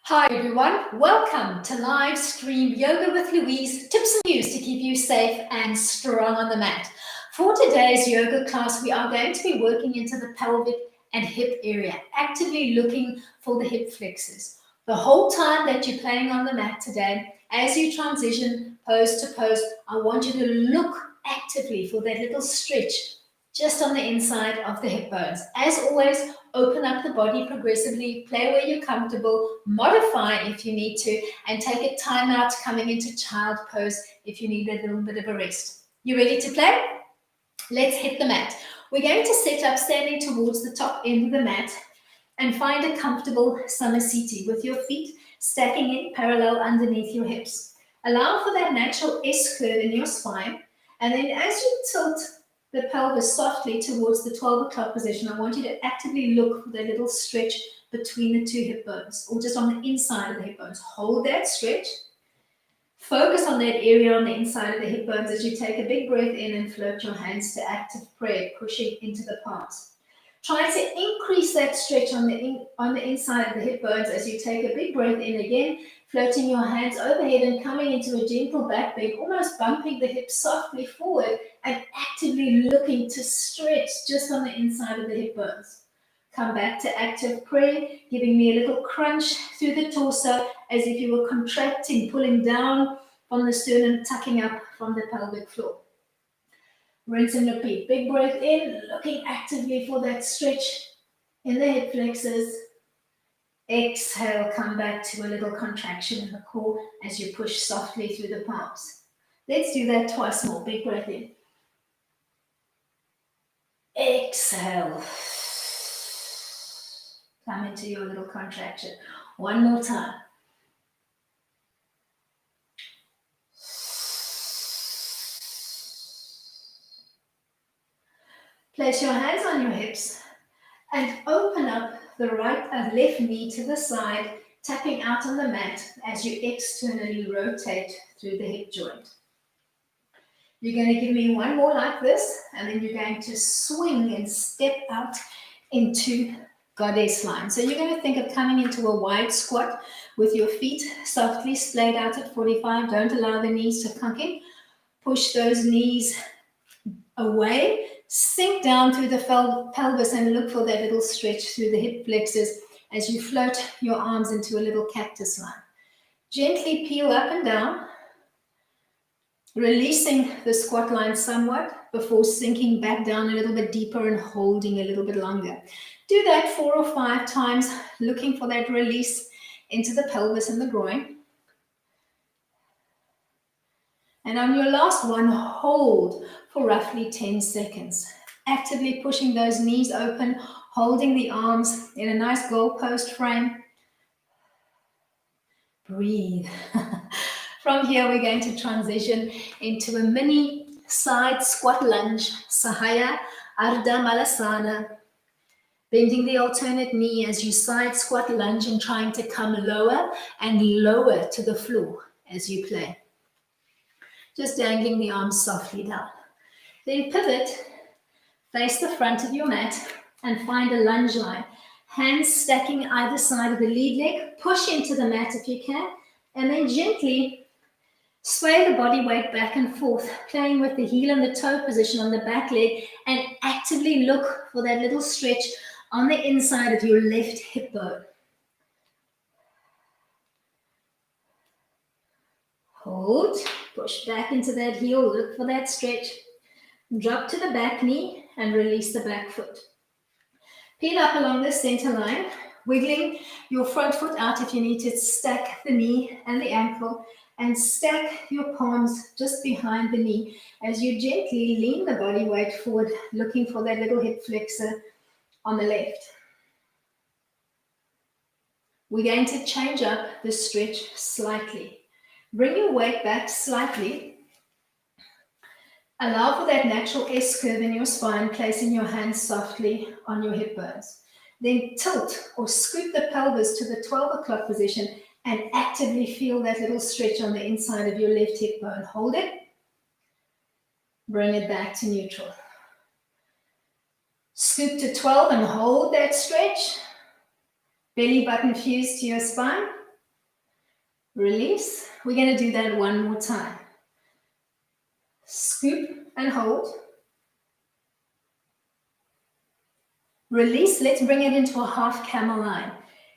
Hi everyone, welcome to Live-Streamed Yoga with Louise, tips and news to keep you safe and strong on the mat. For today's yoga class, we are going to be working into the pelvic and hip area, actively looking for the hip flexors. The whole time that you're playing on the mat today, as you transition pose to pose, I want you to look actively for that little stretch just on the inside of the hip bones. As always, open up the body progressively, play where you're comfortable, modify if you need to, and take a time out coming into child pose if you need a little bit of a rest. You ready to play? Let's hit the mat. We're going to set up standing towards the top end of the mat and find a comfortable samasthiti with your feet stacking in parallel underneath your hips. Allow for that natural S-curve in your spine, and then as you tilt the pelvis softly towards the 12 o'clock position, I want you to actively look for that little stretch between the two hip bones, or just on the inside of the hip bones. Hold that stretch. Focus on that area on the inside of the hip bones as you take a big breath in and float your hands to active prayer, pushing into the palms. Try to increase that stretch on the inside of the hip bones as you take a big breath in again, floating your hands overhead and coming into a gentle back bend, almost bumping the hips softly forward and actively looking to stretch just on the inside of the hip bones. Come back to active prayer, giving me a little crunch through the torso as if you were contracting, pulling down from the sternum, tucking up from the pelvic floor. Rinse and repeat. Big breath in, looking actively for that stretch in the hip flexors. Exhale, come back to a little contraction in the core as you push softly through the palms. Let's do that twice more. Big breath in. Exhale. Come into your little contraction. One more time. Place your hands on your hips and open up the right and left knee to the side, tapping out on the mat as you externally rotate through the hip joint. You're going to give me one more like this, and then you're going to swing and step out into goddess line. So you're going to think of coming into a wide squat with your feet softly splayed out at 45. Don't allow the knees to tuck in. Push those knees away. Sink down through the pelvis and look for that little stretch through the hip flexors as you float your arms into a little cactus line. Gently peel up and down, releasing the squat line somewhat before sinking back down a little bit deeper and holding a little bit longer. Do that 4 or 5 times, looking for that release into the pelvis and the groin. And on your last one, hold for roughly 10 seconds. Actively pushing those knees open, holding the arms in a nice goalpost frame. Breathe. From here, we're going to transition into a mini side squat lunge, Sahaya Ardha Malasana. Bending the alternate knee as you side squat lunge and trying to come lower and lower to the floor as you play. Just dangling the arms softly down. Then pivot, face the front of your mat and find a lunge line. Hands stacking either side of the lead leg. Push into the mat if you can. And then gently sway the body weight back and forth, playing with the heel and the toe position on the back leg, and actively look for that little stretch on the inside of your left hip bone. Hold, push back into that heel, look for that stretch. Drop to the back knee and release the back foot. Peel up along the center line, wiggling your front foot out if you need to stack the knee and the ankle, and stack your palms just behind the knee as you gently lean the body weight forward, looking for that little hip flexor on the left. We're going to change up the stretch slightly. Bring your weight back slightly. Allow for that natural S-curve in your spine, placing your hands softly on your hip bones. Then tilt or scoop the pelvis to the 12 o'clock position and actively feel that little stretch on the inside of your left hip bone. Hold it. Bring it back to neutral. Scoop to 12 and hold that stretch. Belly button fused to your spine. Release. We're going to do that one more time. Scoop and hold. Release. Let's bring it into a half camel line.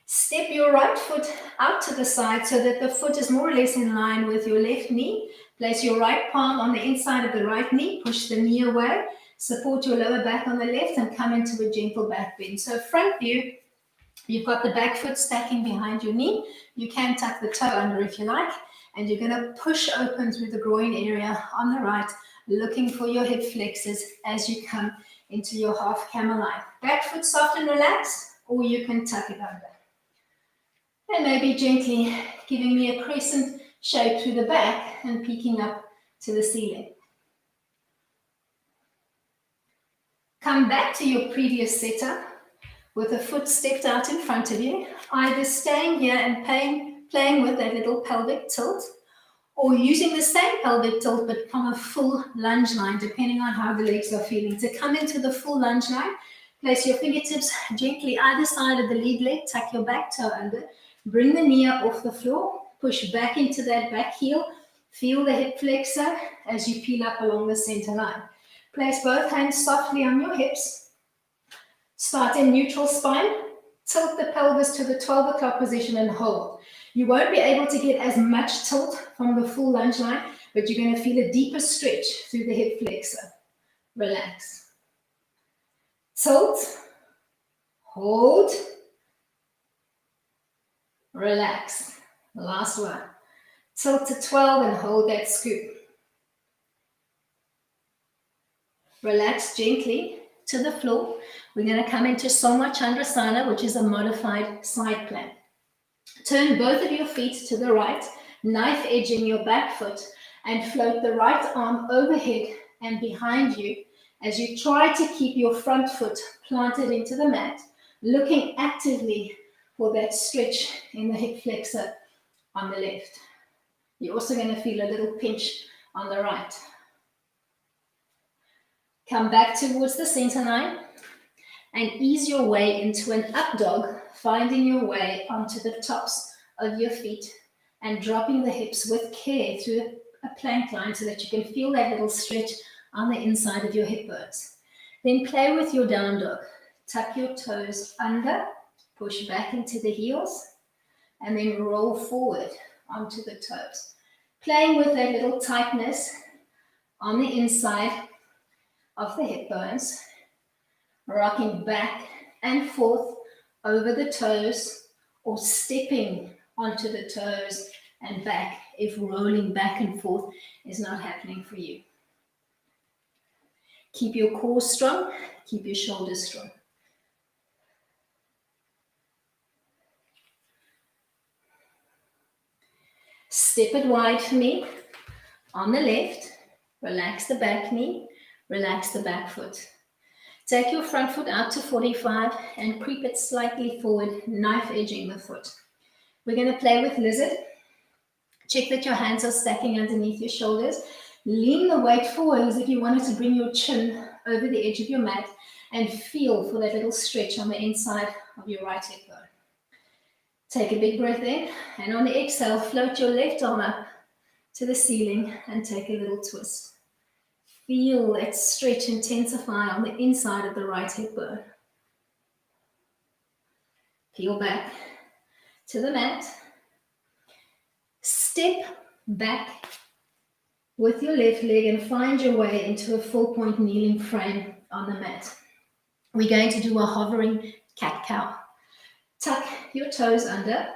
Step your right foot out to the side so that the foot is more or less in line with your left knee. Place your right palm on the inside of the right knee. Push the knee away. Support your lower back on the left and come into a gentle back bend. So front view, you've got the back foot stacking behind your knee. You can tuck the toe under if you like. And you're going to push open through the groin area on the right, looking for your hip flexors as you come into your half camel line. Back foot soft and relaxed, or you can tuck it under. And maybe gently giving me a crescent shape through the back and peeking up to the ceiling. Come back to your previous setup with a foot stepped out in front of you, either staying here and playing with that little pelvic tilt, or using the same pelvic tilt but from a full lunge line, depending on how the legs are feeling. To come into the full lunge line, place your fingertips gently either side of the lead leg, tuck your back toe under, bring the knee up off the floor, push back into that back heel, feel the hip flexor as you peel up along the center line. Place both hands softly on your hips. Start in neutral spine. Tilt the pelvis to the 12 o'clock position and hold. You won't be able to get as much tilt from the full lunge line, but you're going to feel a deeper stretch through the hip flexor. Relax. Tilt. Hold. Relax. Last one. Tilt to 12 and hold that scoop. Relax gently to the floor. We're going to come into Soma Chandrasana, which is a modified side plank. Turn both of your feet to the right, knife edging your back foot, and float the right arm overhead and behind you as you try to keep your front foot planted into the mat, looking actively for that stretch in the hip flexor on the left. You're also going to feel a little pinch on the right. Come back towards the center line and ease your way into an up dog, finding your way onto the tops of your feet and dropping the hips with care through a plank line so that you can feel that little stretch on the inside of your hip bones. Then play with your down dog. Tuck your toes under, push back into the heels, and then roll forward onto the toes. Playing with that little tightness on the inside of the hip bones, rocking back and forth over the toes or stepping onto the toes and back if rolling back and forth is not happening for you. Keep your core strong, keep your shoulders strong. Step it wide for me. On the left, relax the back knee, relax the back foot. Take your front foot out to 45 and creep it slightly forward, knife edging the foot. We're going to play with lizard. Check that your hands are stacking underneath your shoulders. Lean the weight forward as if you wanted to bring your chin over the edge of your mat and feel for that little stretch on the inside of your right hip bone. Take a big breath in, and on the exhale, float your left arm up to the ceiling and take a little twist. Feel that stretch intensify on the inside of the right hip bone. Peel back to the mat. Step back with your left leg and find your way into a full point kneeling frame on the mat. We're going to do a hovering cat-cow. Tuck your toes under.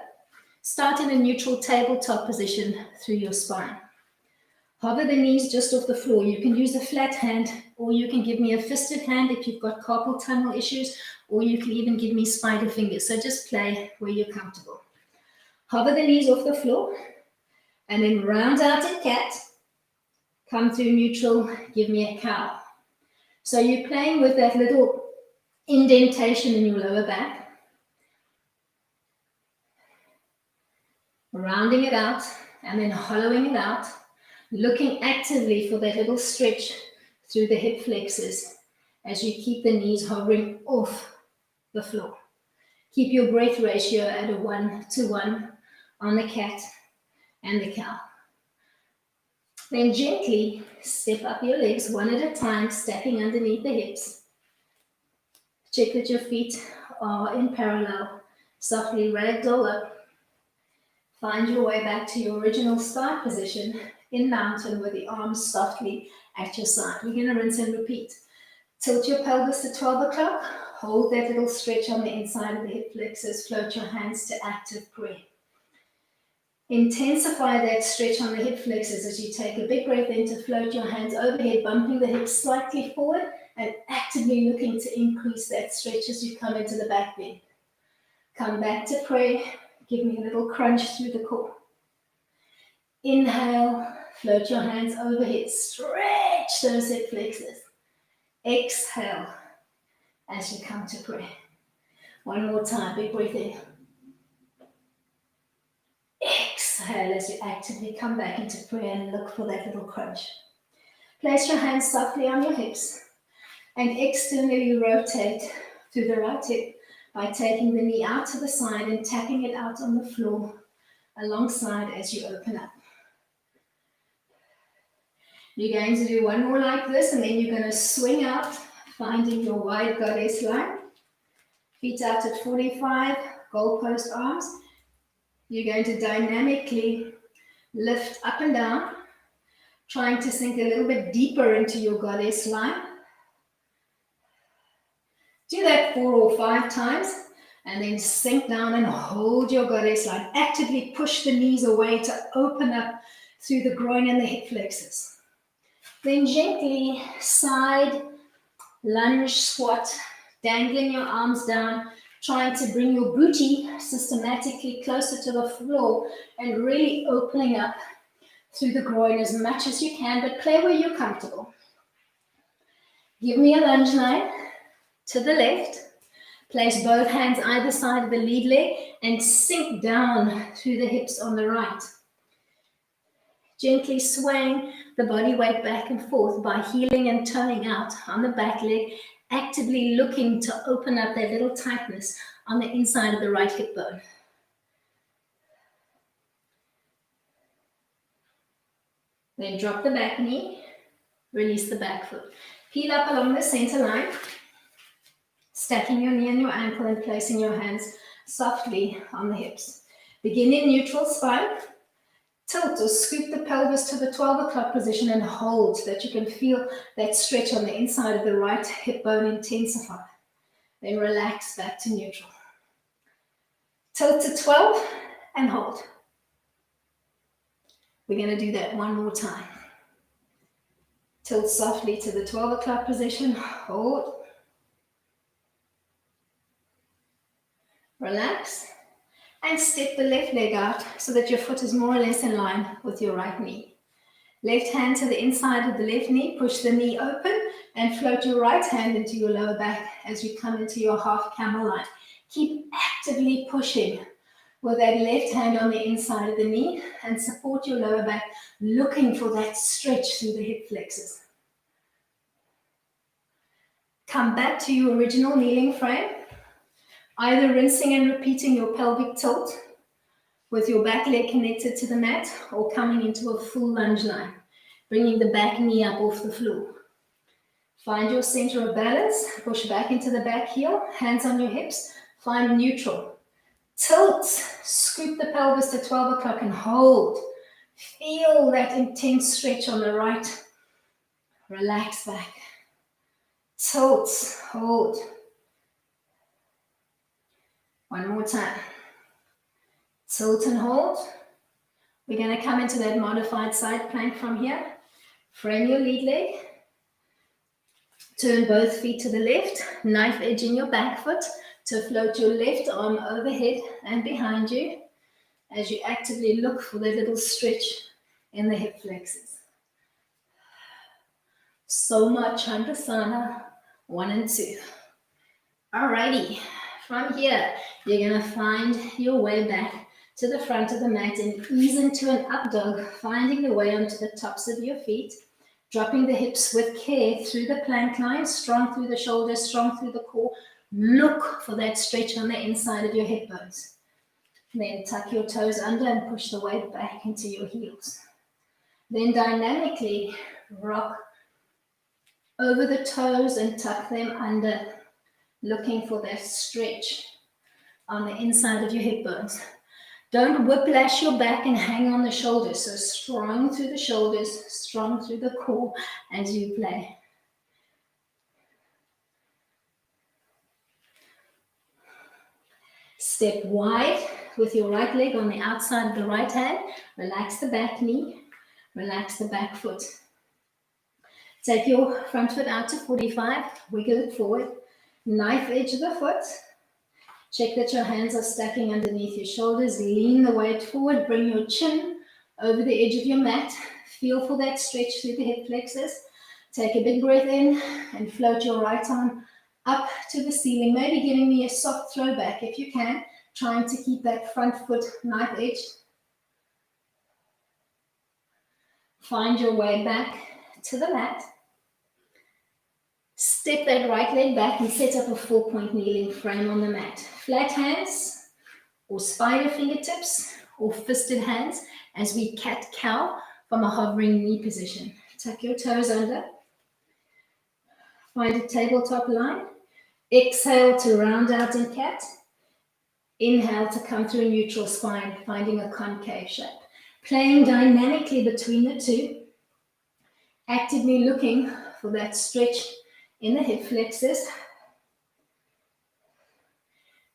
Start in a neutral tabletop position through your spine. Hover the knees just off the floor. You can use a flat hand, or you can give me a fisted hand if you've got carpal tunnel issues, or you can even give me spider fingers. So just play where you're comfortable. Hover the knees off the floor, and then round out in cat. Come through neutral, give me a cow. So you're playing with that little indentation in your lower back. Rounding it out, and then hollowing it out. Looking actively for that little stretch through the hip flexors as you keep the knees hovering off the floor. Keep your breath ratio at a 1 to 1 on the cat. and the cow. Then gently step up your legs one at a time, stacking underneath the hips. Check that your feet are in parallel. Softly ragdoll up. Find your way back to your original start position in mountain with the arms softly at your side. We're going to rinse and repeat. Tilt your pelvis to 12 o'clock. Hold that little stretch on the inside of the hip flexors. Float your hands to active prayer. Intensify that stretch on the hip flexors as you take a big breath in to float your hands overhead, bumping the hips slightly forward and actively looking to increase that stretch as you come into the back bend. Come back to prayer. Give me a little crunch through the core. Inhale, float your hands overhead, stretch those hip flexors. Exhale as you come to prayer. One more time, big breath in. Exhale as you actively come back into prayer and look for that little crunch. Place your hands softly on your hips and externally rotate through the right hip by taking the knee out to the side and tapping it out on the floor alongside as you open up. You're going to do one more like this, and then you're going to swing out, finding your wide goddess line. Feet out at 45, goalpost arms. You're going to dynamically lift up and down, trying to sink a little bit deeper into your goddess line. Do that 4 or 5 times, and then sink down and hold your goddess line. Actively push the knees away to open up through the groin and the hip flexors. Then gently side lunge squat, dangling your arms down, trying to bring your booty systematically closer to the floor and really opening up through the groin as much as you can, but play where you're comfortable. Give me a lunge line to the left. Place both hands either side of the lead leg and sink down through the hips on the right. Gently swaying the body weight back and forth by heeling and toeing out on the back leg, actively looking to open up that little tightness on the inside of the right hip bone. Then drop the back knee, release the back foot. Peel up along the center line, stacking your knee and your ankle and placing your hands softly on the hips. Begin in neutral spine. Tilt or scoop the pelvis to the 12 o'clock position and hold so that you can feel that stretch on the inside of the right hip bone intensify. Then relax back to neutral. Tilt to 12 and hold. We're going to do that one more time. Tilt softly to the 12 o'clock position, hold. Relax. And step the left leg out so that your foot is more or less in line with your right knee. Left hand to the inside of the left knee, push the knee open and float your right hand into your lower back as you come into your half camel line. Keep actively pushing with that left hand on the inside of the knee and support your lower back, looking for that stretch through the hip flexors. Come back to your original kneeling frame. Either rinsing and repeating your pelvic tilt with your back leg connected to the mat or coming into a full lunge line, bringing the back knee up off the floor. Find your center of balance, push back into the back heel, hands on your hips, find neutral. Tilt, scoop the pelvis to 12 o'clock and hold. Feel that intense stretch on the right. Relax back. Tilt, hold. One more time. Tilt and hold. We're going to come into that modified side plank from here. Frame your lead leg. Turn both feet to the left. Knife edge in your back foot to float your left arm overhead and behind you as you actively look for that little stretch in the hip flexors. Soma Chandrasana 1 and 2. Alrighty. From here, you're going to find your way back to the front of the mat and ease into an up dog, finding the way onto the tops of your feet, dropping the hips with care through the plank line, strong through the shoulders, strong through the core. Look for that stretch on the inside of your hip bones. Then tuck your toes under and push the weight back into your heels. Then dynamically rock over the toes and tuck them under, looking for that stretch on the inside of your hip bones. Don't whiplash your back and hang on the shoulders. So strong through the shoulders, strong through the core as you play. Step wide with your right leg on the outside of the right hand. Relax the back knee, relax the back foot. Take your front foot out to 45, wiggle it forward, knife edge of the foot. Check that your hands are stacking underneath your shoulders. Lean the weight forward, bring your chin over the edge of your mat. Feel for that stretch through the hip flexors. Take a big breath in and float your right arm up to the ceiling, maybe giving me a soft throw back if you can, trying to keep that front foot knife edged. Find your way back to the mat. Step that right leg back and set up a 4-point kneeling frame on the mat. Flat hands or spider fingertips or fisted hands as we cat-cow from a hovering knee position. Tuck your toes under. Find a tabletop line. Exhale to round out in cat. Inhale to come through a neutral spine, finding a concave shape. Playing dynamically between the two. Actively looking for that stretch in the hip flexors.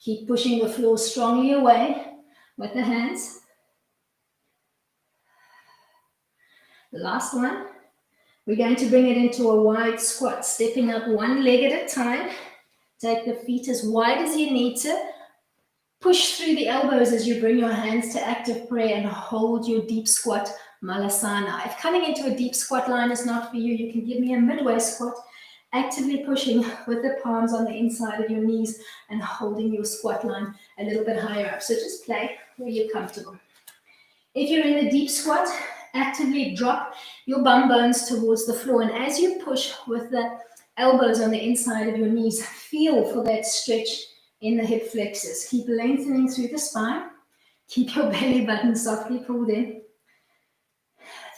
Keep pushing the floor strongly away with the hands. Last one. We're going to bring it into a wide squat, stepping up one leg at a time. Take the feet as wide as you need to. Push through the elbows as you bring your hands to active prayer and hold your deep squat malasana. If coming into a deep squat line is not for you, you can give me a midway squat, actively pushing with the palms on the inside of your knees and holding your squat line a little bit higher up. So just play where you're comfortable. If you're in the deep squat, actively drop your bum bones towards the floor. And as you push with the elbows on the inside of your knees, feel for that stretch in the hip flexors. Keep lengthening through the spine. Keep your belly button softly pulled in.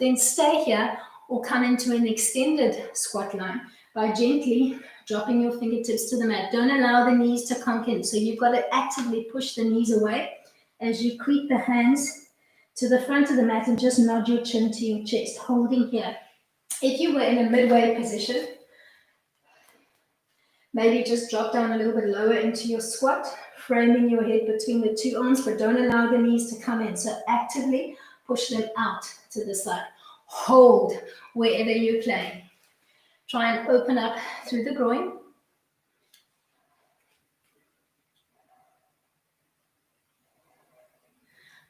Then stay here or come into an extended squat line by gently dropping your fingertips to the mat. Don't allow the knees to conk in. So you've got to actively push the knees away as you creep the hands to the front of the mat and just nod your chin to your chest, holding here. If you were in a midway position, maybe just drop down a little bit lower into your squat, framing your head between the two arms, but don't allow the knees to come in. So actively push them out to the side. Hold wherever you're playing. Try and open up through the groin.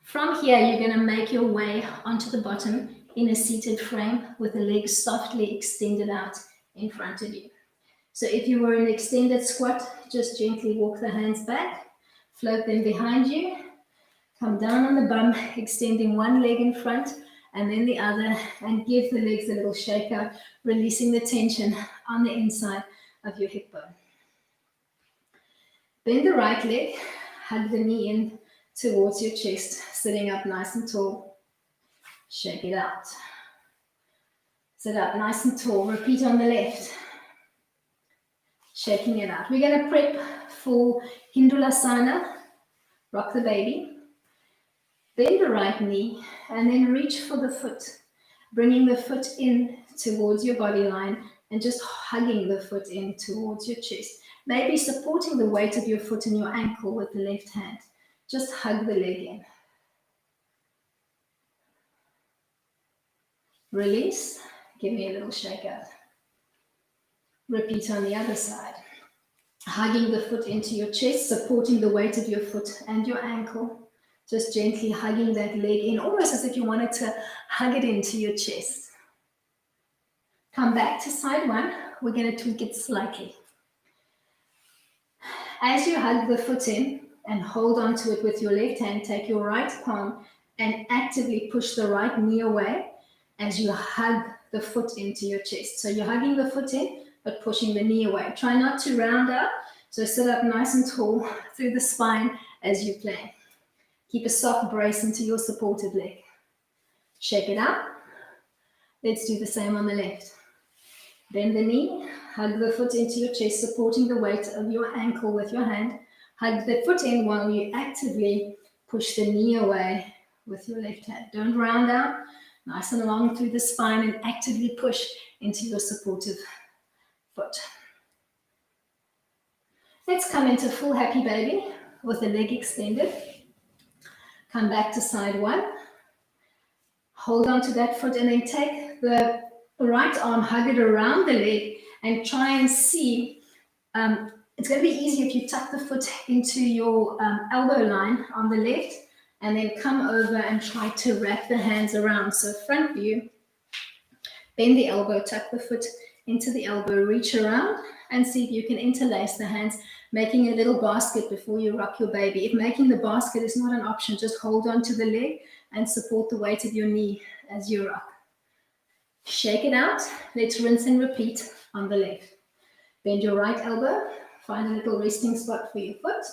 From here, you're going to make your way onto the bottom in a seated frame with the legs softly extended out in front of you. So if you were in an extended squat, just gently walk the hands back, float them behind you, come down on the bum, extending one leg in front and then the other, and give the legs a little shake out, releasing the tension on the inside of your hip bone. Bend the right leg, hug the knee in towards your chest, sitting up nice and tall. Shake it out. Sit up nice and tall. Repeat on the left. Shaking it out. We're going to prep for Hindulasana. Rock the baby. Bend the right knee and then reach for the foot, bringing the foot in towards your body line and just hugging the foot in towards your chest. Maybe supporting the weight of your foot in your ankle with the left hand. Just hug the leg in. Release. Give me a little shake out. Repeat on the other side. Hugging the foot into your chest, supporting the weight of your foot and your ankle. Just gently hugging that leg in, almost as if you wanted to hug it into your chest. Come back to side one. We're going to tweak it slightly. As you hug the foot in and hold on to it with your left hand, take your right palm and actively push the right knee away as you hug the foot into your chest. So you're hugging the foot in, but pushing the knee away. Try not to round up. So sit up nice and tall through the spine as you play. Keep a soft brace into your supported leg. Shake it out. Let's do the same on the left. Bend the knee, hug the foot into your chest, supporting the weight of your ankle with your hand. Hug the foot in while you actively push the knee away with your left hand. Don't round out, nice and long through the spine, and actively push into your supportive foot. Let's come into full happy baby with the leg extended. Come back to side one. Hold on to that foot and then take the right arm, hug it around the leg, and try and see. It's going to be easy if you tuck the foot into your elbow line on the left and then come over and try to wrap the hands around. So front view, bend the elbow, tuck the foot into the elbow, reach around and see if you can interlace the hands, making a little basket before you rock your baby. If making the basket is not an option, just hold on to the leg and support the weight of your knee as you rock. Shake it out. Let's rinse and repeat on the left. Bend your right elbow. Find a little resting spot for your foot.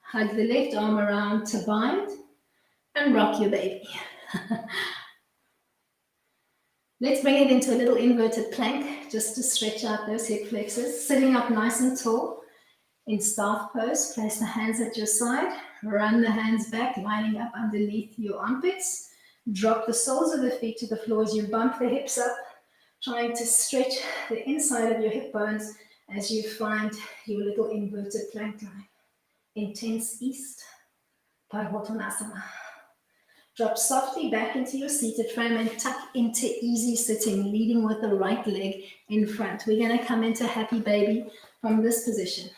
Hug the left arm around to bind and rock your baby. Let's bring it into a little inverted plank just to stretch out those hip flexors. Sitting up nice and tall in staff pose. Place the hands at your side. Run the hands back, lining up underneath your armpits. Drop the soles of the feet to the floor as you bump the hips up, trying to stretch the inside of your hip bones as you find your little inverted plank line. Intense east, Parvottanasana. Drop softly back into your seated frame and tuck into easy sitting, leading with the right leg in front. We're going to come into happy baby from this position.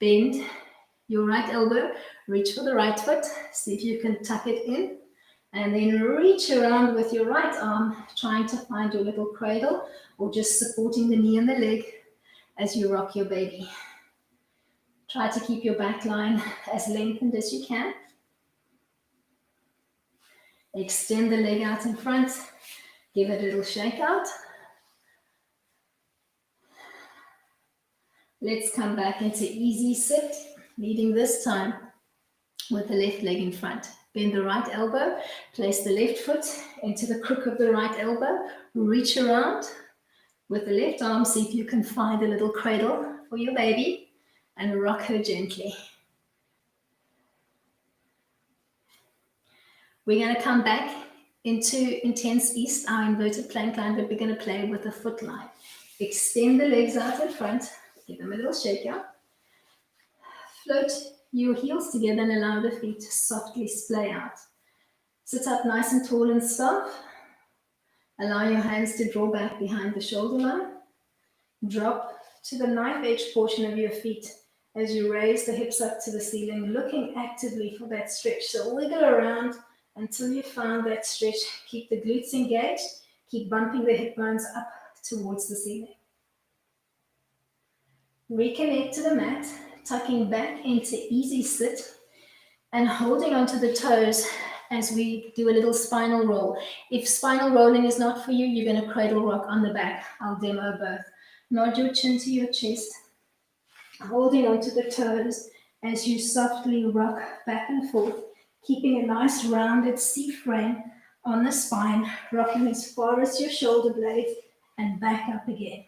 Bend your right elbow, reach for the right foot, see if you can tuck it in, and then reach around with your right arm, trying to find your little cradle or just supporting the knee and the leg as you rock your baby. Try to keep your back line as lengthened as you can. Extend the leg out in front. Give it a little shake out. Let's come back into easy sit, leading this time with the left leg in front. Bend the right elbow, place the left foot into the crook of the right elbow, reach around with the left arm, see if you can find a little cradle for your baby and rock her gently. We're going to come back into intense east, our inverted plank line, but we're going to play with the foot line. Extend the legs out in front, give them a little shake out. Float your heels together and allow the feet to softly splay out. Sit up nice and tall and staff. Allow your hands to draw back behind the shoulder line. Drop to the knife edge portion of your feet as you raise the hips up to the ceiling, looking actively for that stretch. So wiggle around until you found that stretch. Keep the glutes engaged. Keep bumping the hip bones up towards the ceiling. Reconnect to the mat, tucking back into easy sit and holding onto the toes as we do a little spinal roll. If spinal rolling is not for you, you're going to cradle rock on the back. I'll demo both. Nod your chin to your chest, holding onto the toes as you softly rock back and forth, keeping a nice rounded C-frame on the spine, rocking as far as your shoulder blades and back up again.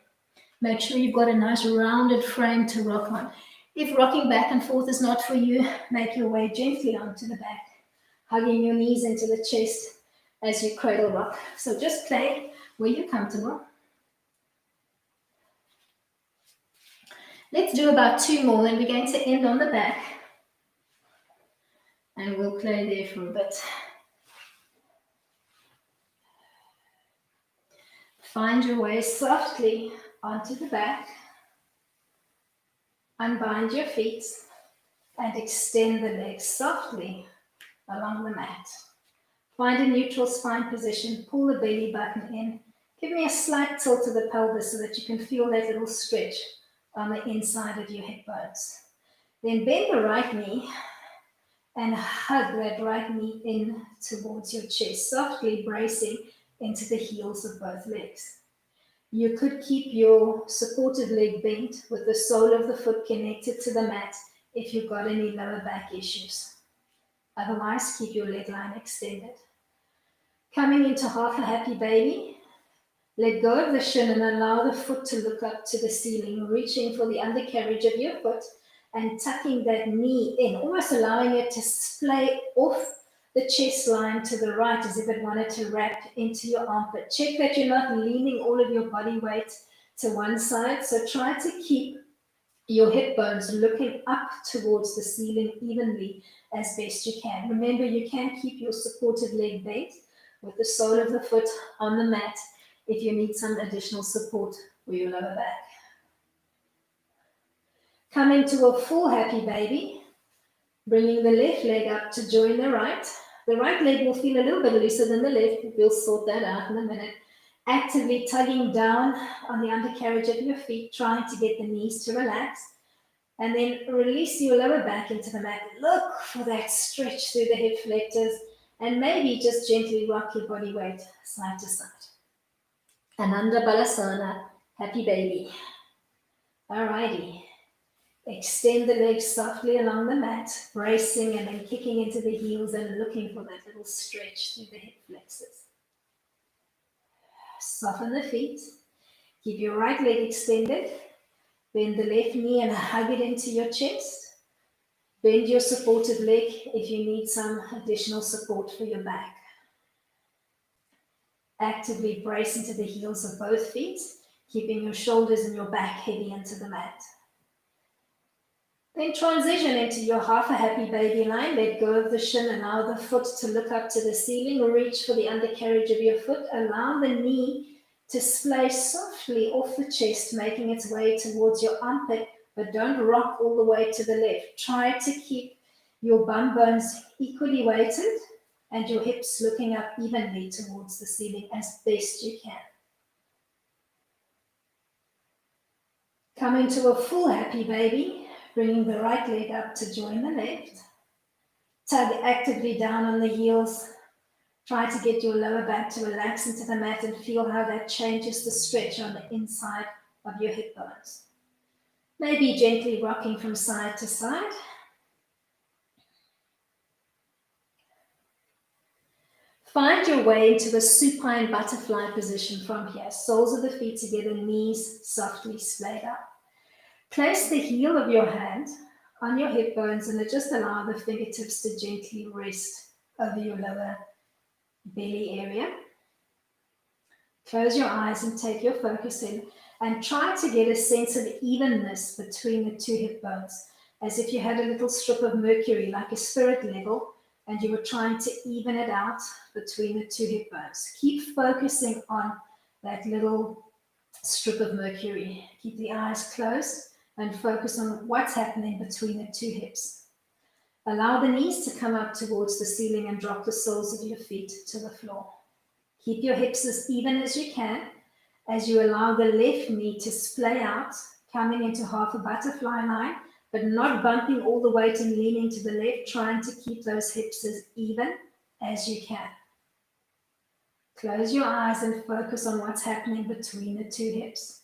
Make sure you've got a nice rounded frame to rock on. If rocking back and forth is not for you, make your way gently onto the back, hugging your knees into the chest as you cradle rock. So just play where you're comfortable. Let's do about 2 more, then we're going to end on the back. And we'll play there for a bit. Find your way softly onto the back. Unbind your feet and extend the legs softly along the mat. Find a neutral spine position. Pull the belly button in. Give me a slight tilt to the pelvis so that you can feel that little stretch on the inside of your hip bones. Then bend the right knee and hug that right knee in towards your chest, softly bracing into the heels of both legs. You could keep your supported leg bent with the sole of the foot connected to the mat if you've got any lower back issues. Otherwise, keep your leg line extended. Coming into half a happy baby. Let go of the shin and allow the foot to look up to the ceiling, reaching for the undercarriage of your foot and tucking that knee in, almost allowing it to splay off the chest line to the right as if it wanted to wrap into your armpit. Check that you're not leaning all of your body weight to one side, so try to keep your hip bones looking up towards the ceiling evenly as best you can. Remember, you can keep your supported leg bent with the sole of the foot on the mat if you need some additional support for your lower back. Coming to a full happy baby, bringing the left leg up to join the right. The right leg will feel a little bit looser than the left, but we'll sort that out in a minute. Actively tugging down on the undercarriage of your feet, trying to get the knees to relax. And then release your lower back into the mat. Look for that stretch through the hip flexors, and maybe just gently rock your body weight side to side. Ananda Balasana, happy baby. Alrighty. Extend the legs softly along the mat, bracing and then kicking into the heels and looking for that little stretch through the hip flexors. Soften the feet. Keep your right leg extended. Bend the left knee and hug it into your chest. Bend your supported leg if you need some additional support for your back. Actively brace into the heels of both feet, keeping your shoulders and your back heavy into the mat. Then transition into your half a happy baby line. Let go of the shin, allow the foot to look up to the ceiling, reach for the undercarriage of your foot, allow the knee to splay softly off the chest, making its way towards your armpit, but don't rock all the way to the left. Try to keep your bum bones equally weighted and your hips looking up evenly towards the ceiling as best you can. Coming to a full happy baby, bringing the right leg up to join the left. Tug actively down on the heels. Try to get your lower back to relax into the mat and feel how that changes the stretch on the inside of your hip bones. Maybe gently rocking from side to side. Find your way into a supine butterfly position from here. Soles of the feet together, knees softly splayed up. Place the heel of your hand on your hip bones and just allow the fingertips to gently rest over your lower belly area. Close your eyes and take your focus in and try to get a sense of evenness between the two hip bones, as if you had a little strip of mercury, like a spirit level, and you were trying to even it out between the two hip bones. Keep focusing on that little strip of mercury. Keep the eyes closed and focus on what's happening between the two hips. Allow the knees to come up towards the ceiling and drop the soles of your feet to the floor. Keep your hips as even as you can as you allow the left knee to splay out, coming into half a butterfly line, but not bumping all the weight and leaning to the left, trying to keep those hips as even as you can. Close your eyes and focus on what's happening between the two hips.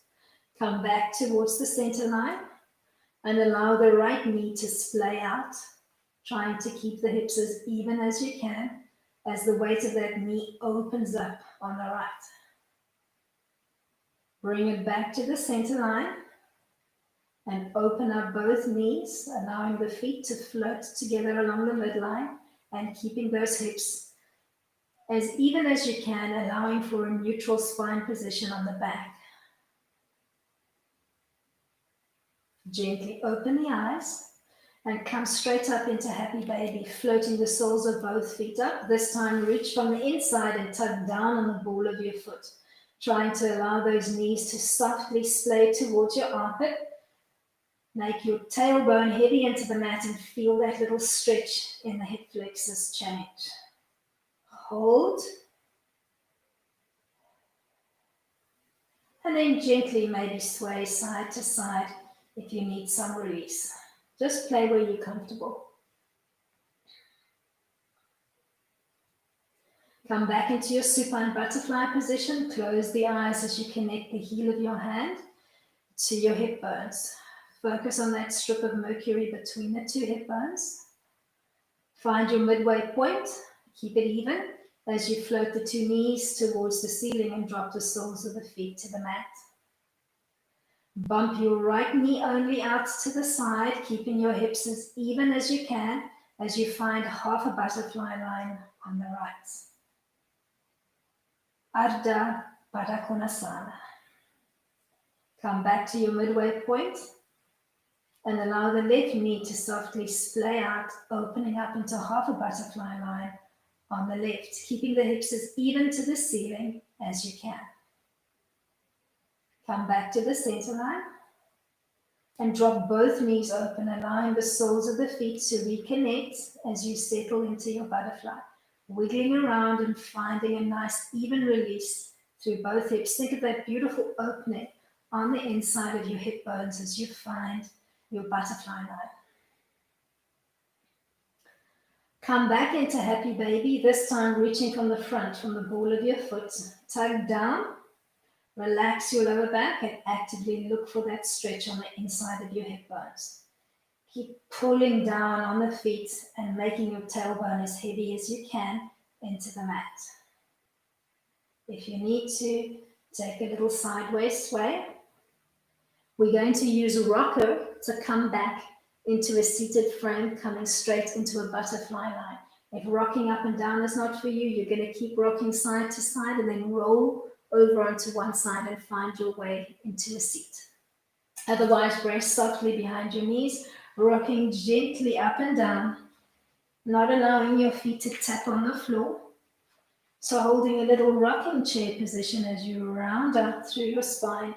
Come back towards the center line and allow the right knee to splay out, trying to keep the hips as even as you can as the weight of that knee opens up on the right. Bring it back to the center line and open up both knees, allowing the feet to float together along the midline and keeping those hips as even as you can, allowing for a neutral spine position on the back. Gently open the eyes and come straight up into happy baby, floating the soles of both feet up. This time reach from the inside and tug down on the ball of your foot, trying to allow those knees to softly splay towards your armpit. Make your tailbone heavy into the mat and feel that little stretch in the hip flexors change. Hold. And then gently maybe sway side to side if you need some release. Just play where you're comfortable. Come back into your supine butterfly position. Close the eyes as you connect the heel of your hand to your hip bones. Focus on that strip of mercury between the two hip bones. Find your midway point. Keep it even as you float the two knees towards the ceiling and drop the soles of the feet to the mat. Bump your right knee only out to the side, keeping your hips as even as you can as you find half a butterfly line on the right. Ardha Baddha Konasana. Come back to your midway point and allow the left knee to softly splay out, opening up into half a butterfly line on the left, keeping the hips as even to the ceiling as you can. Come back to the center line and drop both knees open, allowing the soles of the feet to reconnect as you settle into your butterfly, wiggling around and finding a nice even release through both hips. Think of that beautiful opening on the inside of your hip bones as you find your butterfly line. Come back into happy baby, this time reaching from the front, from the ball of your foot. Tug down, relax your lower back and actively look for that stretch on the inside of your hip bones. Keep pulling down on the feet and making your tailbone as heavy as you can into the mat. If you need to, take a little sideways sway. We're going to use a rocker to come back into a seated frame, coming straight into a butterfly line. If rocking up and down is not for you, you're going to keep rocking side to side and then roll over onto one side and find your way into a seat. Otherwise, brace softly behind your knees, rocking gently up and down, not allowing your feet to tap on the floor. So holding a little rocking chair position as you round up through your spine,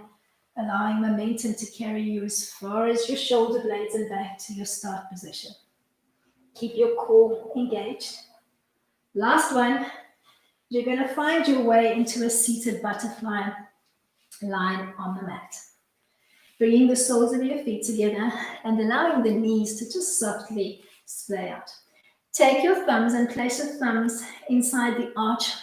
allowing momentum to carry you as far as your shoulder blades and back to your start position. Keep your core engaged. Last one, you're going to find your way into a seated butterfly line on the mat. Bringing the soles of your feet together and allowing the knees to just softly splay out. Take your thumbs and place your thumbs inside the arch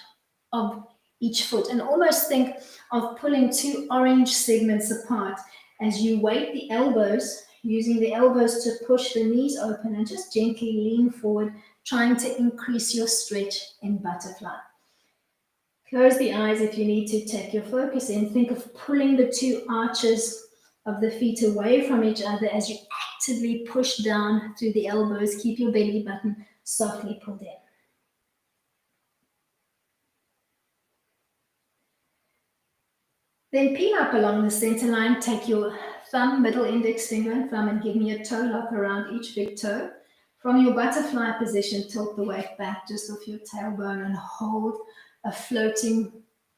of each foot and almost think of pulling two orange segments apart as you weight the elbows, using the elbows to push the knees open and just gently lean forward, trying to increase your stretch in butterfly. Close the eyes if you need to, take your focus in. Think of pulling the two arches of the feet away from each other as you actively push down through the elbows. Keep your belly button softly pulled in. Then peel up along the center line. Take your thumb, middle index finger and thumb and give me a toe lock around each big toe. From your butterfly position, tilt the weight back just off your tailbone and hold a floating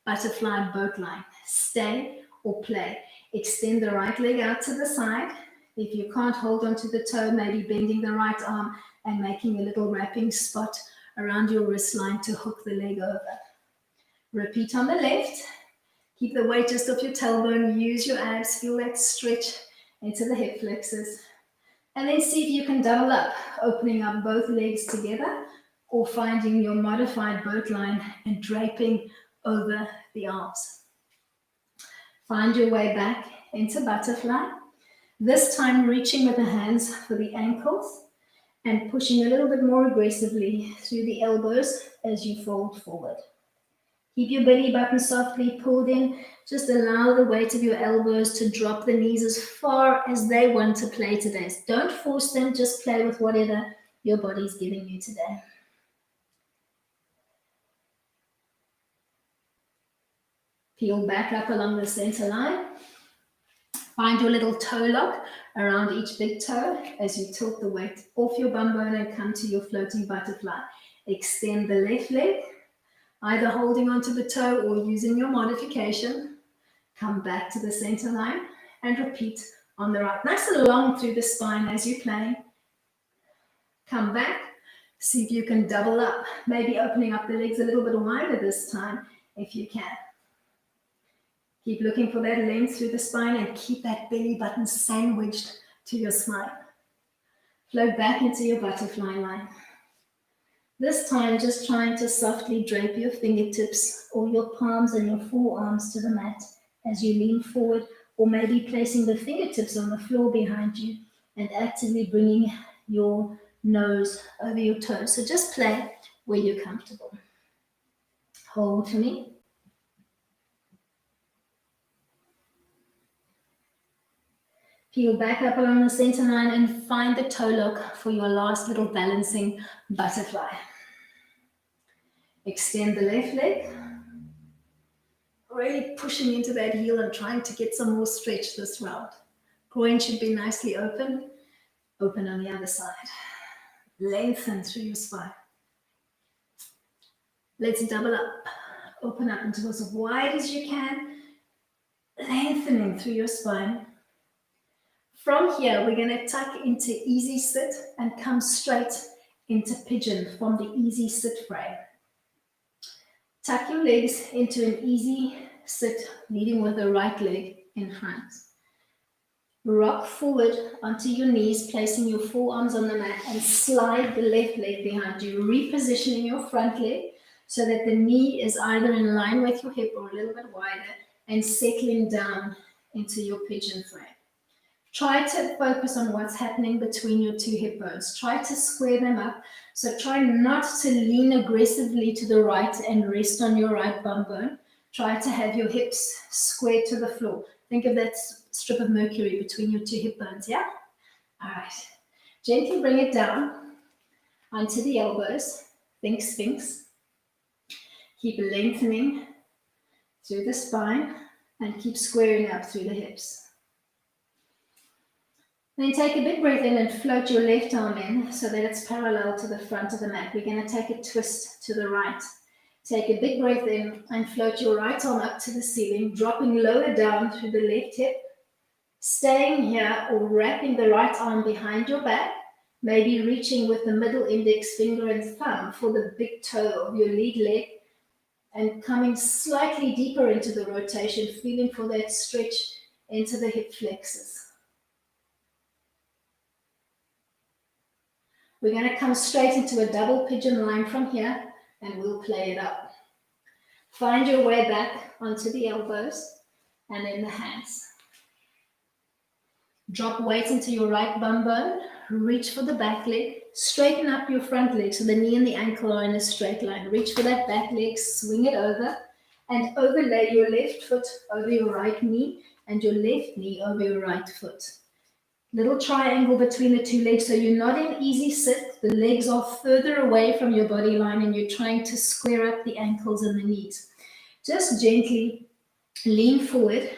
butterfly boat line. Stay or play. Extend the right leg out to the side. If you can't hold onto the toe, maybe bending the right arm and making a little wrapping spot around your wrist line to hook the leg over. Repeat on the left. Keep the weight just off your tailbone. Use your abs. Feel that stretch into the hip flexors. And then see if you can double up, opening up both legs together or finding your modified boat line and draping over the arms. Find your way back into butterfly. This time reaching with the hands for the ankles and pushing a little bit more aggressively through the elbows as you fold forward. Keep your belly button softly pulled in. Just allow the weight of your elbows to drop the knees as far as they want to play today. Don't force them, just play with whatever your body's giving you today. Peel back up along the center line. Find your little toe lock around each big toe as you tilt the weight off your bum bone and come to your floating butterfly. Extend the left leg, either holding onto the toe or using your modification. Come back to the center line and repeat on the right. Nice and long through the spine as you play. Come back. See if you can double up, maybe opening up the legs a little bit wider this time if you can. Keep looking for that length through the spine and keep that belly button sandwiched to your spine. Float back into your butterfly line. This time, just trying to softly drape your fingertips or your palms and your forearms to the mat as you lean forward, or maybe placing the fingertips on the floor behind you and actively bringing your nose over your toes. So just play where you're comfortable. Hold for me. Peel back up along the center line and find the toe lock for your last little balancing butterfly. Extend the left leg. Really pushing into that heel and trying to get some more stretch this round. Groin should be nicely open. Open on the other side. Lengthen through your spine. Let's double up. Open up into as wide as you can. Lengthening through your spine. From here, we're going to tuck into easy sit and come straight into pigeon from the easy sit frame. Tuck your legs into an easy sit, leading with the right leg in front. Rock forward onto your knees, placing your forearms on the mat and slide the left leg behind you, repositioning your front leg so that the knee is either in line with your hip or a little bit wider and settling down into your pigeon frame. Try to focus on what's happening between your two hip bones. Try to square them up. So try not to lean aggressively to the right and rest on your right bum bone. Try to have your hips square to the floor. Think of that strip of mercury between your two hip bones, yeah? All right. Gently bring it down onto the elbows. Think Sphinx. Keep lengthening through the spine and keep squaring up through the hips. Then take a big breath in and float your left arm in so that it's parallel to the front of the mat. We're going to take a twist to the right. Take a big breath in and float your right arm up to the ceiling, dropping lower down through the left hip. Staying here or wrapping the right arm behind your back, maybe reaching with the middle index finger and thumb for the big toe of your lead leg and coming slightly deeper into the rotation, feeling for that stretch into the hip flexors. We're going to come straight into a double pigeon line from here and we'll play it up. Find your way back onto the elbows and then the hands. Drop weight into your right bum bone, reach for the back leg, straighten up your front leg so the knee and the ankle are in a straight line. Reach for that back leg, swing it over and overlay your left foot over your right knee and your left knee over your right foot. Little triangle between the two legs so you're not in easy sit. The legs are further away from your body line and you're trying to square up the ankles and the knees. Just gently lean forward,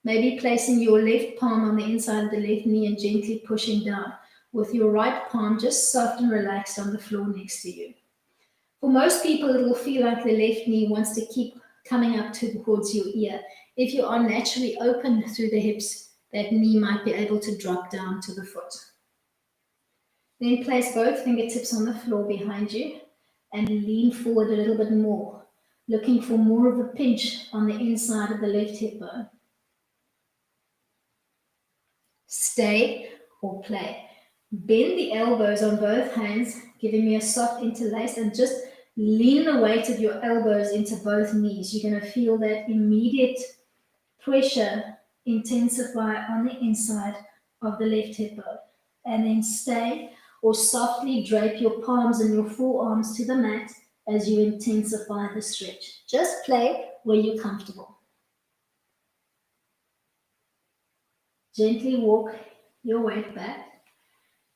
maybe placing your left palm on the inside of the left knee and gently pushing down with your right palm just soft and relaxed on the floor next to you. For most people, it will feel like the left knee wants to keep coming up towards your ear. If you are naturally open through the hips, that knee might be able to drop down to the foot. Then place both fingertips on the floor behind you and lean forward a little bit more, looking for more of a pinch on the inside of the left hip bone. Stay or play. Bend the elbows on both hands, giving me a soft interlace, and just lean the weight of your elbows into both knees. You're going to feel that immediate pressure intensify on the inside of the left hip bone. And then stay or softly drape your palms and your forearms to the mat as you intensify the stretch. Just play where you're comfortable. Gently walk your weight back.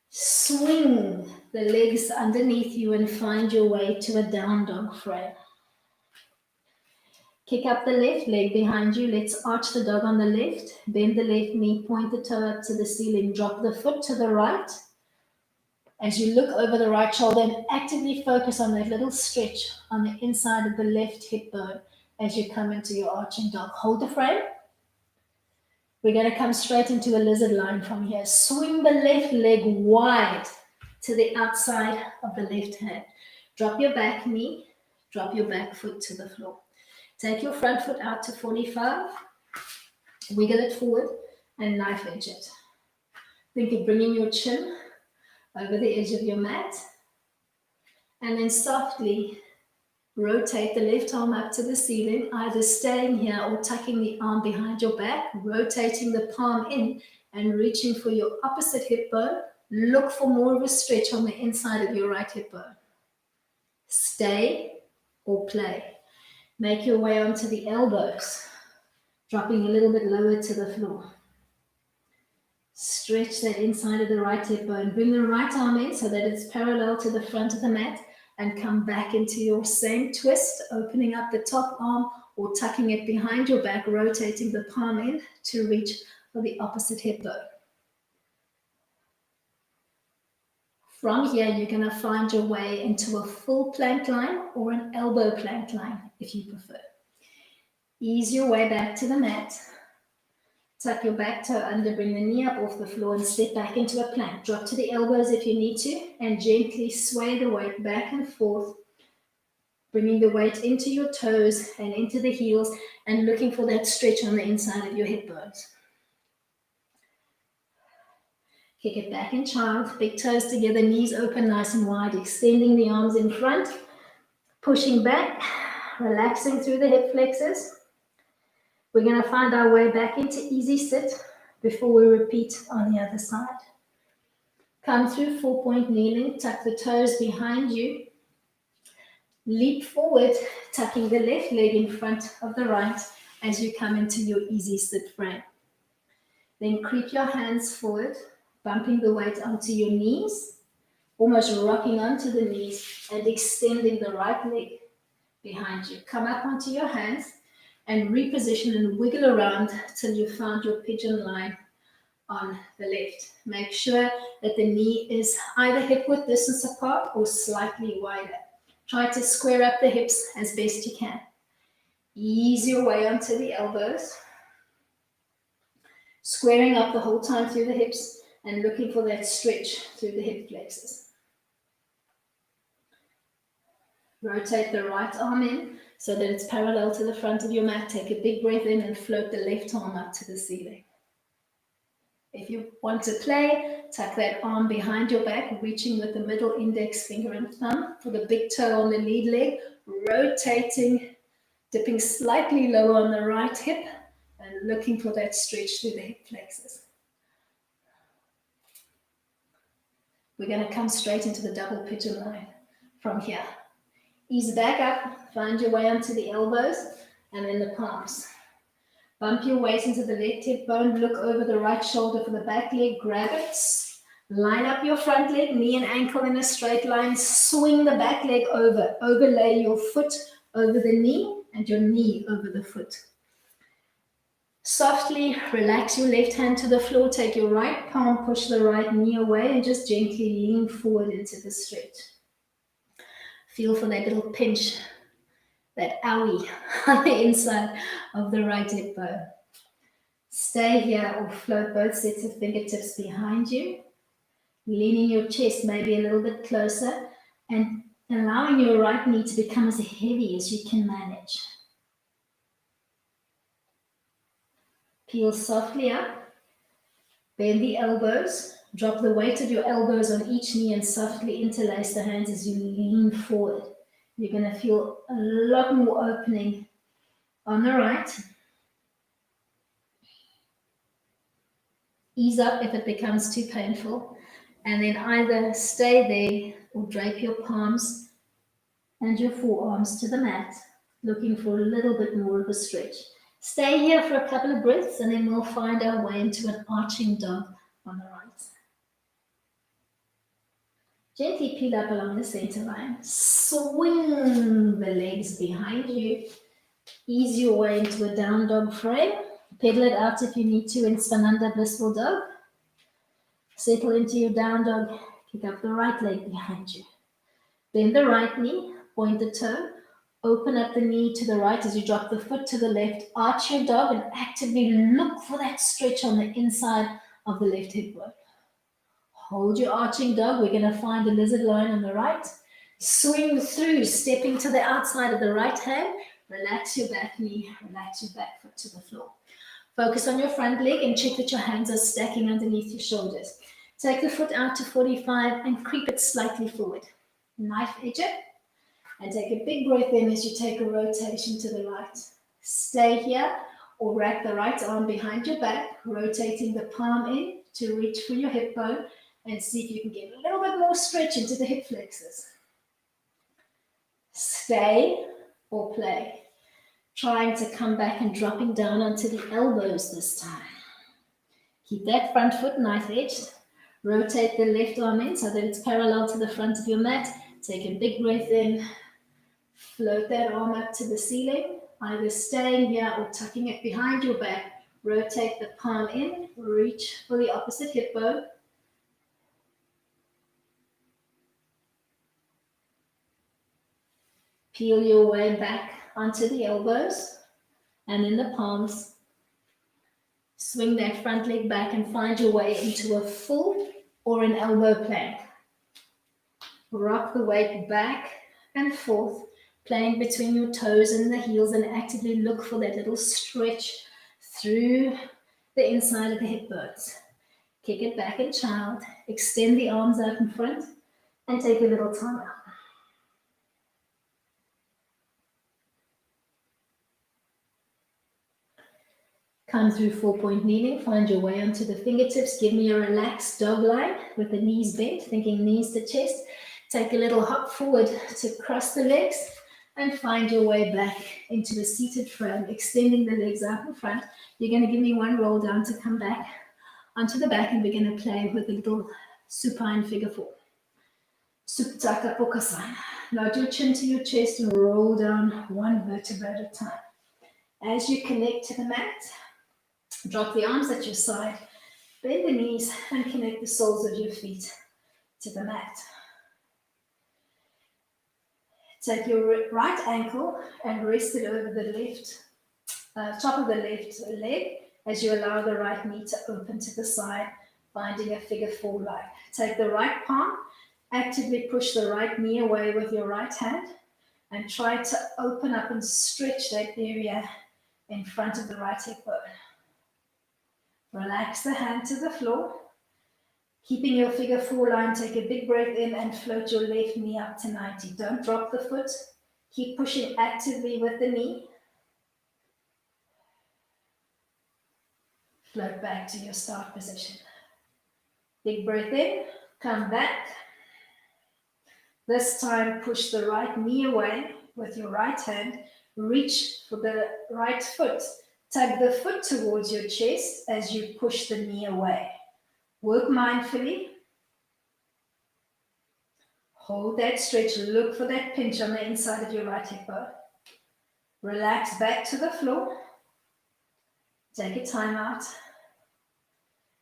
Swing the legs underneath you and find your way to a down dog frame. Kick up the left leg behind you. Let's arch the dog on the left. Bend the left knee, point the toe up to the ceiling. Drop the foot to the right. As you look over the right shoulder and actively focus on that little stretch on the inside of the left hip bone as you come into your arching dog. Hold the frame. We're going to come straight into a lizard line from here. Swing the left leg wide to the outside of the left hand. Drop your back knee. Drop your back foot to the floor. Take your front foot out to 45, wiggle it forward, and knife edge it. Think of bringing your chin over the edge of your mat, and then softly rotate the left arm up to the ceiling, either staying here or tucking the arm behind your back, rotating the palm in and reaching for your opposite hip bone, Look for more of a stretch on the inside of your right hip bone. Stay or play. Make your way onto the elbows, dropping a little bit lower to the floor. Stretch that inside of the right hip bone. Bring the right arm in so that it's parallel to the front of the mat and come back into your same twist, opening up the top arm or tucking it behind your back, rotating the palm in to reach for the opposite hip bone. From here, you're going to find your way into a full plank line or an elbow plank line if you prefer. Ease your way back to the mat. Tuck your back toe under, bring the knee up off the floor and step back into a plank. Drop to the elbows if you need to and gently sway the weight back and forth, bringing the weight into your toes and into the heels and looking for that stretch on the inside of your hip bones. Kick it back in child, big toes together, knees open nice and wide, extending the arms in front, pushing back, relaxing through the hip flexors. We're going to find our way back into easy sit before we repeat on the other side. Come through 4-point kneeling, tuck the toes behind you. Leap forward, tucking the left leg in front of the right as you come into your easy sit frame. Then creep your hands forward, bumping the weight onto your knees, almost rocking onto the knees and extending the right leg behind you. Come up onto your hands and reposition and wiggle around till you found your pigeon line on the left. Make sure that the knee is either hip width distance apart or slightly wider. Try to square up the hips as best you can. Ease your way onto the elbows, squaring up the whole time through the hips and looking for that stretch through the hip flexors. Rotate the right arm in so that it's parallel to the front of your mat. Take a big breath in and float the left arm up to the ceiling. If you want to play, tuck that arm behind your back, reaching with the middle index finger and thumb for the big toe on the lead leg, rotating, dipping slightly lower on the right hip and looking for that stretch through the hip flexors. We're going to come straight into the double pigeon line from here. Ease back up, find your way onto the elbows and then the palms. Bump your weight into the left hip bone, look over the right shoulder for the back leg, grab it, line up your front leg, knee and ankle in a straight line, swing the back leg over, overlay your foot over the knee and your knee over the foot. Softly relax your left hand to the floor, take your right palm, push the right knee away and just gently lean forward into the stretch. Feel for that little pinch, that owie on the inside of the right hip bone. Stay here or float both sets of fingertips behind you, leaning your chest maybe a little bit closer and allowing your right knee to become as heavy as you can manage. Peel softly up, bend the elbows, drop the weight of your elbows on each knee and softly interlace the hands as you lean forward. You're going to feel a lot more opening on the right. Ease up if it becomes too painful. And then either stay there or drape your palms and your forearms to the mat, looking for a little bit more of a stretch. Stay here for a couple of breaths and then we'll find our way into an arching dog on the right. Gently peel up along the center line. Swing the legs behind you. Ease your way into a down dog frame. Pedal it out if you need to in Svananda Blissful Dog. Settle into your down dog. Kick up the right leg behind you. Bend the right knee. Point the toe. Open up the knee to the right as you drop the foot to the left. Arch your dog and actively look for that stretch on the inside of the left hip bone. Hold your arching dog. We're going to find the lizard line on the right. Swing through, stepping to the outside of the right hand. Relax your back knee, relax your back foot to the floor. Focus on your front leg and check that your hands are stacking underneath your shoulders. Take the foot out to 45 and creep it slightly forward. Knife edge it. And take a big breath in as you take a rotation to the right. Stay here or wrap the right arm behind your back, rotating the palm in to reach for your hip bone and see if you can get a little bit more stretch into the hip flexors. Stay or play. Trying to come back and dropping down onto the elbows this time. Keep that front foot knife-edged. Rotate the left arm in so that it's parallel to the front of your mat. Take a big breath in. Float that arm up to the ceiling, either staying here or tucking it behind your back. Rotate the palm in, reach for the opposite hip bone. Peel your way back onto the elbows and in the palms. Swing that front leg back and find your way into a full or an elbow plank. Rock the weight back and forth, playing between your toes and the heels, and actively look for that little stretch through the inside of the hip bones. Kick it back in child, extend the arms out in front, and take a little time out. Come through 4-point kneeling, find your way onto the fingertips. Give me a relaxed dog line with the knees bent, thinking knees to chest. Take a little hop forward to cross the legs and find your way back into a seated frame, extending the legs out in front. You're going to give me one roll down to come back onto the back, and we're going to play with a little supine figure four. Supta Pokasana. Nod your chin to your chest and roll down one vertebra at a time. As you connect to the mat, drop the arms at your side, bend the knees, and connect the soles of your feet to the mat. Take your right ankle and rest it over the left, top of the left leg as you allow the right knee to open to the side, finding a figure four line. Take the right palm, actively push the right knee away with your right hand, and try to open up and stretch that area in front of the right hip bone. Relax the hand to the floor. Keeping your figure four line, take a big breath in and float your left knee up to 90. Don't drop the foot. Keep pushing actively with the knee. Float back to your start position. Big breath in, come back. This time push the right knee away with your right hand. Reach for the right foot. Tug the foot towards your chest as you push the knee away. Work mindfully. Hold that stretch. Look for that pinch on the inside of your right hip bone. Relax back to the floor. Take a time out.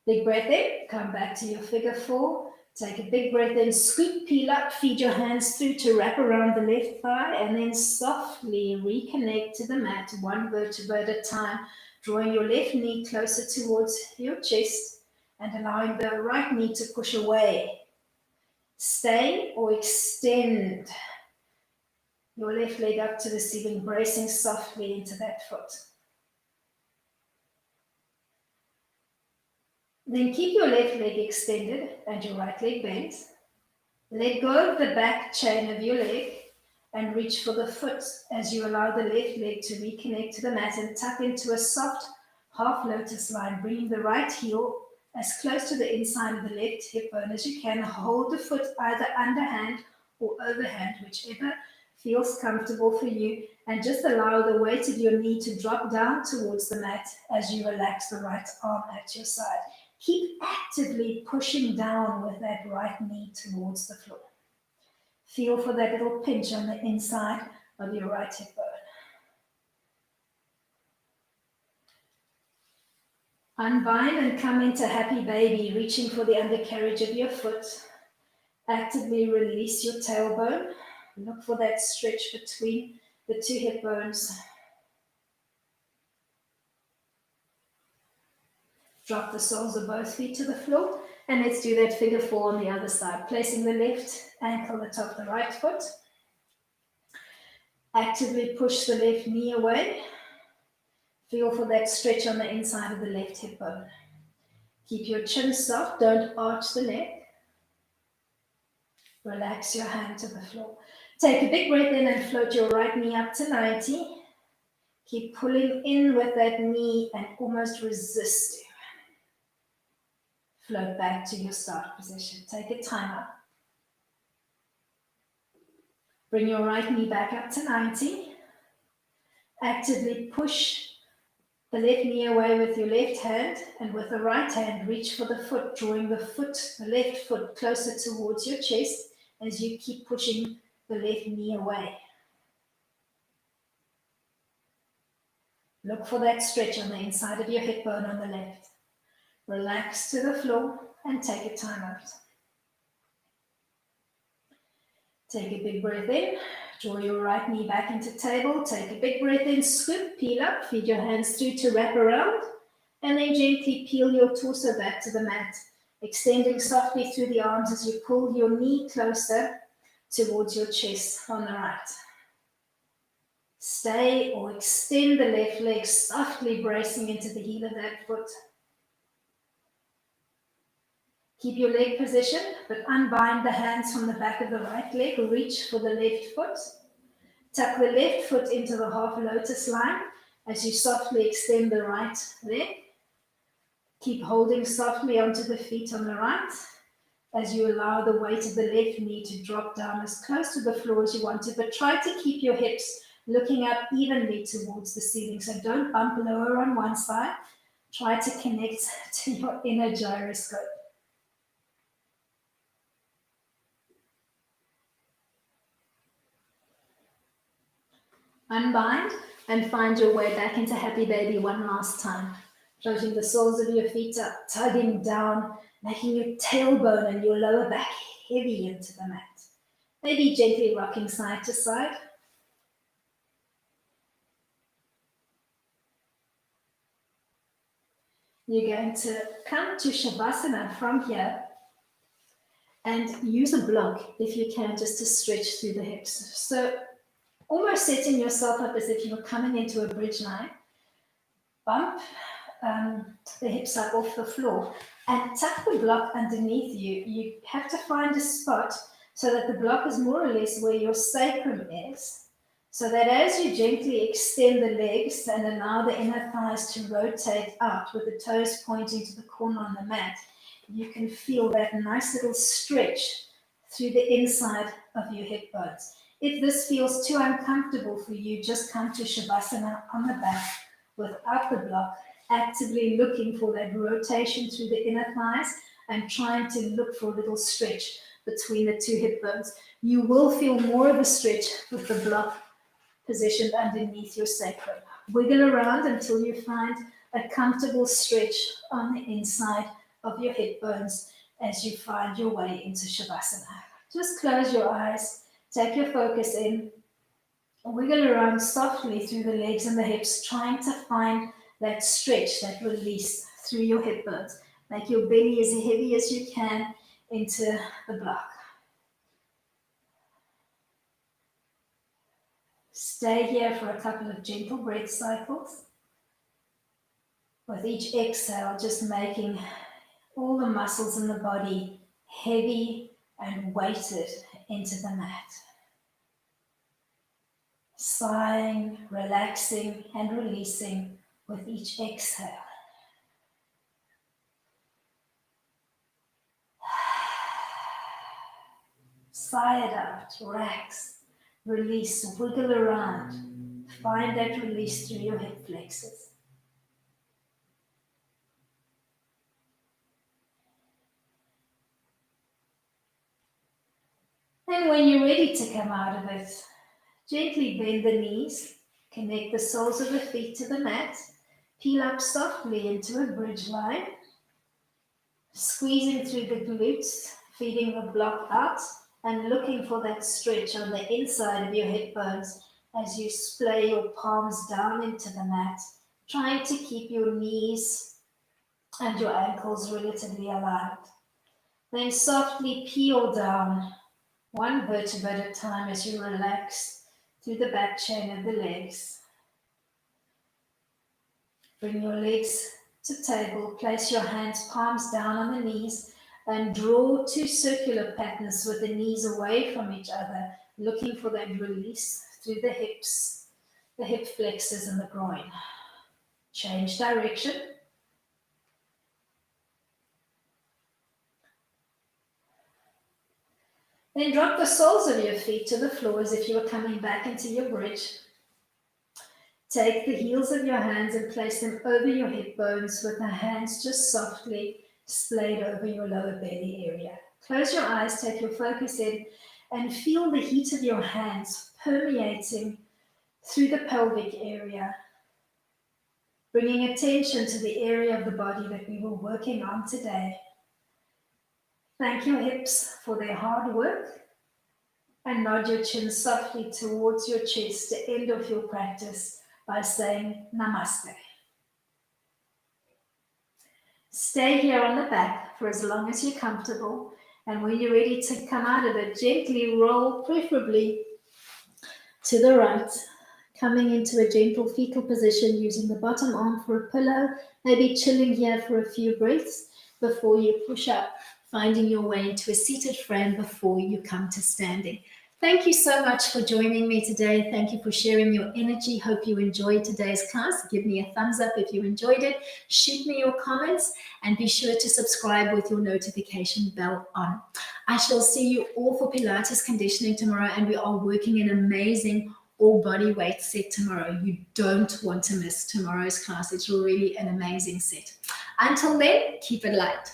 Big breath in. Come back to your figure four. Take a big breath in. Scoop, peel up. Feed your hands through to wrap around the left thigh. And then softly reconnect to the mat, one vertebra at a time. Drawing your left knee closer towards your chest and allowing the right knee to push away. Stay or extend your left leg up to the ceiling, bracing softly into that foot. Then keep your left leg extended and your right leg bent. Let go of the back chain of your leg and reach for the foot as you allow the left leg to reconnect to the mat and tuck into a soft half lotus line, bringing the right heel as close to the inside of the left hip bone as you can. Hold the foot either underhand or overhand, whichever feels comfortable for you, and just allow the weight of your knee to drop down towards the mat as you relax the right arm at your side. Keep actively pushing down with that right knee towards the floor. Feel for that little pinch on the inside of your right hip bone. Unbind and come into happy baby, reaching for the undercarriage of your foot. Actively release your tailbone. Look for that stretch between the two hip bones. Drop the soles of both feet to the floor, and let's do that figure four on the other side. Placing the left ankle atop the right foot. Actively push the left knee away. Feel for that stretch on the inside of the left hip bone. Keep your chin soft, don't arch the neck. Relax your hand to the floor. Take a big breath in and float your right knee up to 90. Keep pulling in with that knee and almost resisting. Float back to your start position. Take a time out. Bring your right knee back up to 90. Actively push the left knee away with your left hand, and with the right hand, reach for the foot, drawing the left foot closer towards your chest as you keep pushing the left knee away. Look for that stretch on the inside of your hip bone on the left. Relax to the floor and take a time out. Take a big breath in. Draw your right knee back into table. Take a big breath in. Scoop, peel up. Feed your hands through to wrap around. And then gently peel your torso back to the mat. Extending softly through the arms as you pull your knee closer towards your chest on the right. Stay or extend the left leg, softly bracing into the heel of that foot. Keep your leg positioned, but unbind the hands from the back of the right leg. Reach for the left foot. Tuck the left foot into the half lotus line as you softly extend the right leg. Keep holding softly onto the feet on the right as you allow the weight of the left knee to drop down as close to the floor as you want to, but try to keep your hips looking up evenly towards the ceiling. So don't bump lower on one side. Try to connect to your inner gyroscope. Unbind and find your way back into happy baby one last time. Floating the soles of your feet up, tugging down, making your tailbone and your lower back heavy into the mat. Maybe gently rocking side to side. You're going to come to Shavasana from here and use a block, if you can, just to stretch through the hips. So almost setting yourself up as if you were coming into a bridge line. Bump the hips up off the floor and tuck the block underneath you. You have to find a spot so that the block is more or less where your sacrum is, so that as you gently extend the legs and allow the inner thighs to rotate out with the toes pointing to the corner on the mat, you can feel that nice little stretch through the inside of your hip bones. If this feels too uncomfortable for you, just come to Shavasana on the back without the block, actively looking for that rotation through the inner thighs and trying to look for a little stretch between the two hip bones. You will feel more of a stretch with the block positioned underneath your sacrum. Wiggle around until you find a comfortable stretch on the inside of your hip bones as you find your way into Shavasana. Just close your eyes, take your focus in, wiggle around softly through the legs and the hips, trying to find that stretch, that release through your hip bones. Make your belly as heavy as you can into the block. Stay here for a couple of gentle breath cycles. With each exhale, just making all the muscles in the body heavy and weighted into the mat. Sighing, relaxing, and releasing with each exhale. Sigh it out, relax, release, wiggle around. Find that release through your hip flexors. And when you're ready to come out of it, gently bend the knees, connect the soles of the feet to the mat, peel up softly into a bridge line, squeezing through the glutes, feeding the block out, and looking for that stretch on the inside of your hip bones as you splay your palms down into the mat, trying to keep your knees and your ankles relatively aligned. Then softly peel down one vertebra at a time as you relax through the back chain of the legs. Bring your legs to table, place your hands palms down on the knees and draw two circular patterns with the knees away from each other, looking for that release through the hips, the hip flexors and the groin. Change direction. Then drop the soles of your feet to the floor as if you were coming back into your bridge. Take the heels of your hands and place them over your hip bones with the hands just softly splayed over your lower belly area. Close your eyes, take your focus in, and feel the heat of your hands permeating through the pelvic area, bringing attention to the area of the body that we were working on today. Thank your hips for their hard work and nod your chin softly towards your chest to end off your practice by saying Namaste. Stay here on the back for as long as you're comfortable, and when you're ready to come out of it, gently roll, preferably to the right, coming into a gentle fetal position using the bottom arm for a pillow, maybe chilling here for a few breaths before you push up, finding your way into a seated frame before you come to standing. Thank you so much for joining me today. Thank you for sharing your energy. Hope you enjoyed today's class. Give me a thumbs up if you enjoyed it. Shoot me your comments and be sure to subscribe with your notification bell on. I shall see you all for Pilates conditioning tomorrow, and we are working an amazing all body weight set tomorrow. You don't want to miss tomorrow's class. It's really an amazing set. Until then, keep it light.